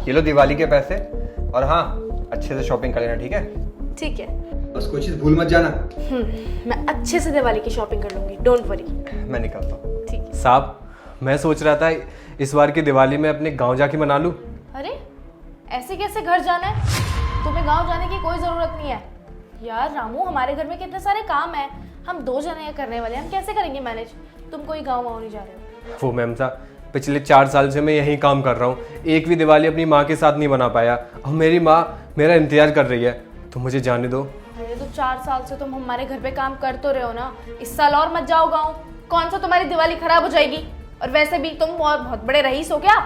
ये लो दिवाली के पैसे, और हाँ अच्छे से शॉपिंग कर लेना, ठीक है? ठीक है। बस कोई चीज़ भूल मत जाना। मैं अच्छे से दिवाली की शॉपिंग कर लूंगी, डोंट वरी। मैं निकलता हूँ। ठीक है। साहब, मैं सोच रहा था इस बार की दिवाली में अपने गांव जाके मना लूं। अरे ऐसे कैसे घर जाना है? तुम्हें गांव जाने की कोई जरूरत नहीं है यार। रामू, हमारे घर में कितने सारे काम है, हम 2 जने करने वाले हैं, हम कैसे करेंगे मैनेज? तुम कोई गाँव वाँव नहीं जा रहे हो? वो मैम साहब, पिछले 4 साल से मैं यहीं काम कर रहा हूँ, एक भी दिवाली अपनी माँ के साथ नहीं मना पाया, और मेरी माँ मेरा इंतजार कर रही है, तो मुझे जाने दो। अरे तो 4 साल से तुम हमारे घर पे काम कर तो रहे हो ना, इस साल और मत जाओ गाँव। कौन सा तुम्हारी दिवाली खराब हो जाएगी? और वैसे भी तुम बहुत बड़े रईस हो क्या,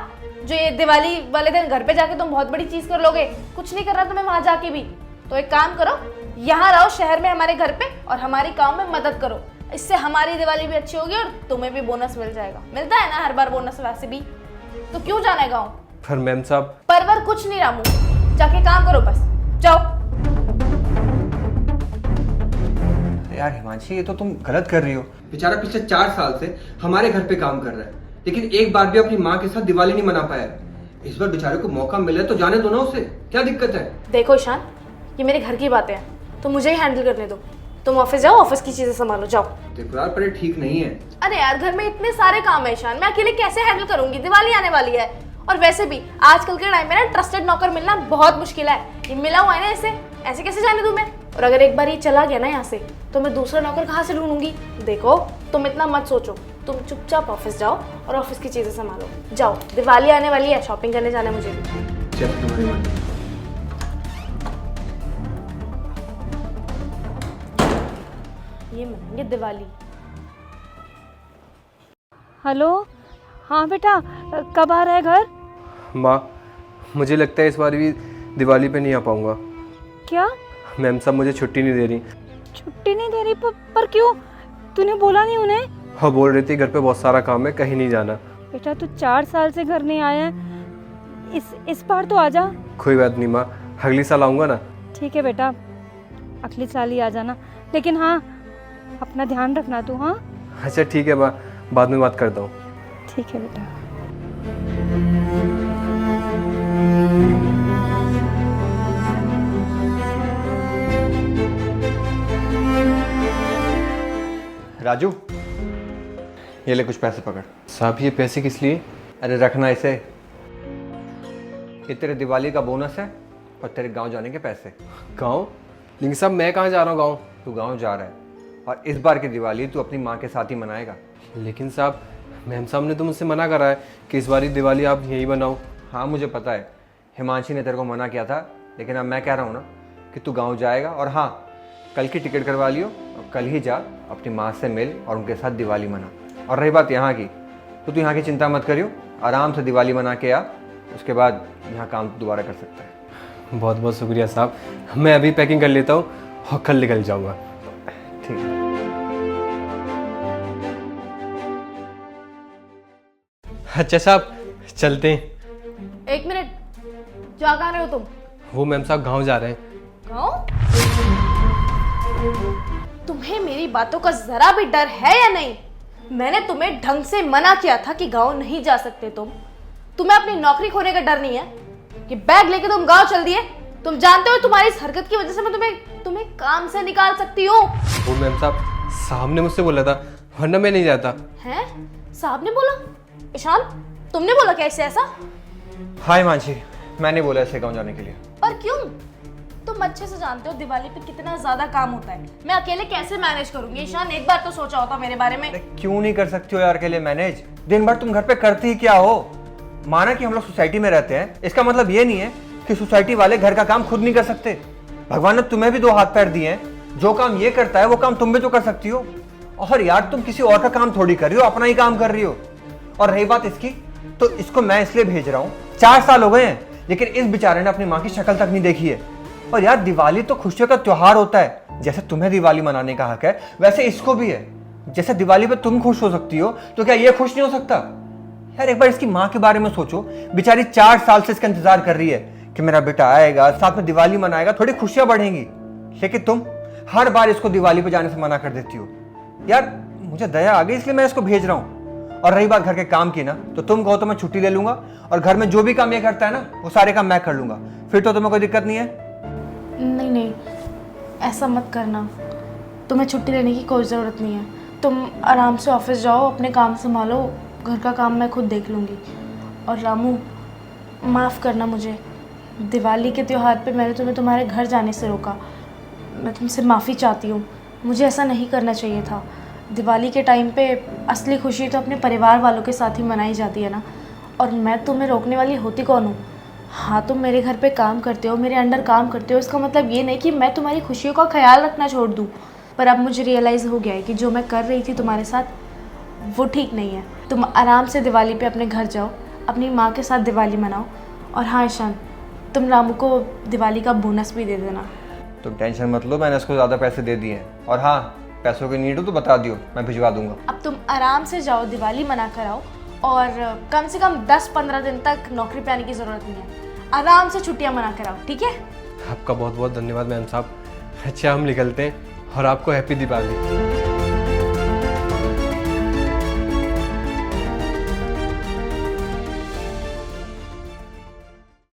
जो ये दिवाली वाले दिन घर पे जाके तुम बहुत बड़ी चीज कर लोगे? कुछ नहीं करना तुम्हें वहां जाके भी। तो एक काम करो, यहाँ रहो शहर में हमारे घर पे, और हमारी काम में मदद करो। इससे हमारी दिवाली भी अच्छी होगी और तुम्हें भी बोनस मिल जाएगा। मिलता है ना हर बार बोनस वैसे भी, तो क्यों जाना है गाँव? पर मैम साहब। परवर कुछ नहीं रामू, जाके काम करो बस, जाओ। यार हिमांशी, ये तो तुम गलत कर रही हो। बेचारा पिछले 4 साल से हमारे घर पे काम कर रहा है, लेकिन एक बार भी अपनी माँ के साथ दिवाली नहीं मना पाया। इस बार बेचारे को मौका मिला तो जाने दो ना उसे, क्या दिक्कत है? देखो ईशान, ये मेरे घर की बातें हैं, तो मुझे ही हैंडल करने दो। तुम ऑफिस जाओ, ऑफिस की चीजें संभालो, जाओ। देखो यार, पर ये ठीक नहीं है। अरे यार, घर में इतने सारे काम है ईशान, मैं अकेले कैसे हैंडल करूंगी? दिवाली आने वाली है, और वैसे भी आजकल के टाइम में ना ट्रस्टेड नौकर मिलना बहुत मुश्किल है। ये मिला हुआ है ना, ऐसे कैसे जाने दूं मैं? और अगर एक बार ये चला गया ना यहाँ से, तो मैं दूसरा नौकर कहाँ से ढूंढूंगी? देखो, तुम इतना मत सोचो, तुम चुपचाप ऑफिस जाओ और ऑफिस की चीजें संभालो, जाओ। दिवाली आने वाली है, शॉपिंग करने जाना है मुझे भी। चल तुम्हारी मर्जी। ये मनाएंगे दिवाली। हेलो, हाँ बेटा, कब आ रहा है घर? माँ, मुझे लगता है इस बार भी दिवाली पे नहीं आ पाऊंगा। क्या? मैम साहब मुझे छुट्टी नहीं दे रही। छुट्टी नहीं दे रही? पर क्यों? तूने बोला नहीं उन्हें? हाँ, बोल रही थी घर पे बहुत सारा काम है, कहीं नहीं जाना। बेटा तू 4 साल से घर नहीं आया है, इस बार तो आ जा। कोई बात नहीं माँ, अगली साल आऊँगा ना। ठीक है बेटा, अगली साल ही आ जाना, लेकिन हाँ अपना ध्यान रखना तू। हाँ अच्छा ठीक है माँ, बाद में बात करता हूँ। ठीक है बेटा। राजू, ये ले कुछ पैसे पकड़। साहब, ये पैसे किस लिए? अरे रखना इसे, ये तेरे दिवाली का बोनस है और तेरे गांव जाने के पैसे। गाँव? लेकिन साहब मैं कहाँ जा रहा हूँ गाँव? तू गांव जा रहा है, और इस बार की दिवाली तू अपनी माँ के साथ ही मनाएगा। लेकिन साहब, मैम साहब ने तो मुझसे मना करा है कि इस बारी दिवाली आप यहीं बनाओ। हाँ मुझे पता है, हिमांशी ने तेरे को मना किया था, लेकिन अब मैं कह रहा हूँ ना कि तू गांव जाएगा। और हाँ, कल की टिकट करवा लियो और कल ही जा, अपनी माँ से मिल और उनके साथ दिवाली मना। और रही बात यहाँ की, तो तू यहाँ की चिंता मत करियो, आराम से दिवाली मना के आ, उसके बाद यहाँ काम दोबारा कर सकता है। बहुत बहुत शुक्रिया साहब, मैं अभी पैकिंग कर लेता हूँ और कल निकल जाऊँगा। ठीक है। अच्छा साहब, चलते हैं। 1 मिनट, जा कहाँ रहे हो तुम? वो मैम साहब गाँव जा रहे हैं। गाँव? तुम्हें मेरी बातों का जरा भी डर है या नहीं? मैंने तुम्हें ढंग से मना किया था कि गांव नहीं जा सकते तुम्हें अपनी नौकरी खोने का डर नहीं है कि बैग लेके तुम गांव चल दिए? तुम जानते हो तुम्हारी इस हरकत की वजह से मैं तुम्हें काम से निकाल सकती हूँ। वो मैम साहब ने मुझसे बोला था, वरना मैं नहीं जाता। हैं? साहब ने बोला? ईशान, तुमने बोला क्या इससे ऐसा? हाँ हिमांशी, मैंने बोला ऐसे गाँव जाने के लिए। और क्यों? तुम अच्छे से जानते हो दिवाली पे कितना ज्यादा काम होता है, मैं अकेले कैसे मैनेज करूंगी? ईशान, एक बार तो सोचा होता मेरे बारे में। क्यों नहीं कर सकती हो यार अकेले मैनेज? दिन भर तुम घर पे करती ही क्या हो? माना कि हम लोग सोसाइटी में रहते हैं, इसका मतलब ये नहीं है कि सोसाइटी वाले घर का काम खुद नहीं कर सकते। भगवान ने तुम्हें भी 2 हाथ पैर दिए हैं, जो काम ये करता है वो काम तुम भी तो कर सकती हो। और यार तुम किसी और का काम थोड़ी कर रही हो, अपना ही काम कर रही हो। और रही बात इसकी, तो इसको मैं इसलिए भेज रहा हूँ, 4 साल हो गए हैं, लेकिन इस बेचारे ने अपनी माँ की शक्ल तक नहीं देखी है। और यार दिवाली तो खुशियों का त्योहार होता है, जैसे तुम्हें दिवाली मनाने का हक है वैसे इसको भी है। जैसे दिवाली पे तुम खुश हो सकती हो, तो क्या ये खुश नहीं हो सकता? यार एक बार इसकी माँ के बारे में सोचो, बेचारी 4 साल से इसका इंतजार कर रही है कि मेरा बेटा आएगा, साथ में दिवाली मनाएगा, थोड़ी खुशियां बढ़ेंगी। लेकिन तुम हर बार इसको दिवाली पे जाने से मना कर देती हो। यार मुझे दया आ गई इसलिए मैं इसको भेज रहा हूँ। और रही बात घर के काम की ना, तो तुम कहो तो मैं छुट्टी ले लूंगा और घर में जो भी काम ये करता है ना वो सारे काम मैं कर लूंगा, फिर तो तुम्हें कोई दिक्कत नहीं है। नहीं नहीं, ऐसा मत करना। तुम्हें छुट्टी लेने की कोई ज़रूरत नहीं है। तुम आराम से ऑफिस जाओ, अपने काम संभालो, घर का काम मैं खुद देख लूँगी। और रामू, माफ़ करना मुझे, दिवाली के त्यौहार पे मैंने तुम्हें तुम्हारे घर जाने से रोका। मैं तुमसे माफ़ी चाहती हूँ, मुझे ऐसा नहीं करना चाहिए था। दिवाली के टाइम पे असली खुशी तो अपने परिवार वालों के साथ ही मनाई जाती है ना, और मैं तुम्हें रोकने वाली होती कौन हूँ। हाँ, तुम मेरे घर पे काम करते हो, मेरे अंडर काम करते हो, इसका मतलब ये नहीं कि मैं तुम्हारी खुशियों का ख्याल रखना छोड़ दूँ। पर अब मुझे रियलाइज़ हो गया है कि जो मैं कर रही थी तुम्हारे साथ वो ठीक नहीं है। तुम आराम से दिवाली पे अपने घर जाओ, अपनी माँ के साथ दिवाली मनाओ। और हाँ ईशान, तुम रामू को दिवाली का बोनस भी दे देना। तुम टेंशन मत लो, मैंने उसको ज़्यादा पैसे दे दिए हैं। और हाँ, पैसों की नीड हो तो बता दियो, मैं भिजवा दूंगा। अब तुम आराम से जाओ, दिवाली मना कर आओ, और कम से कम 10-15 दिन तक नौकरी पे आने की ज़रूरत नहीं है। आराम से छुट्टियां मना कर आओ, ठीक है? आपका बहुत बहुत धन्यवाद मैम साहब। अच्छा, हम निकलते हैं और आपको हैप्पी दिवाली।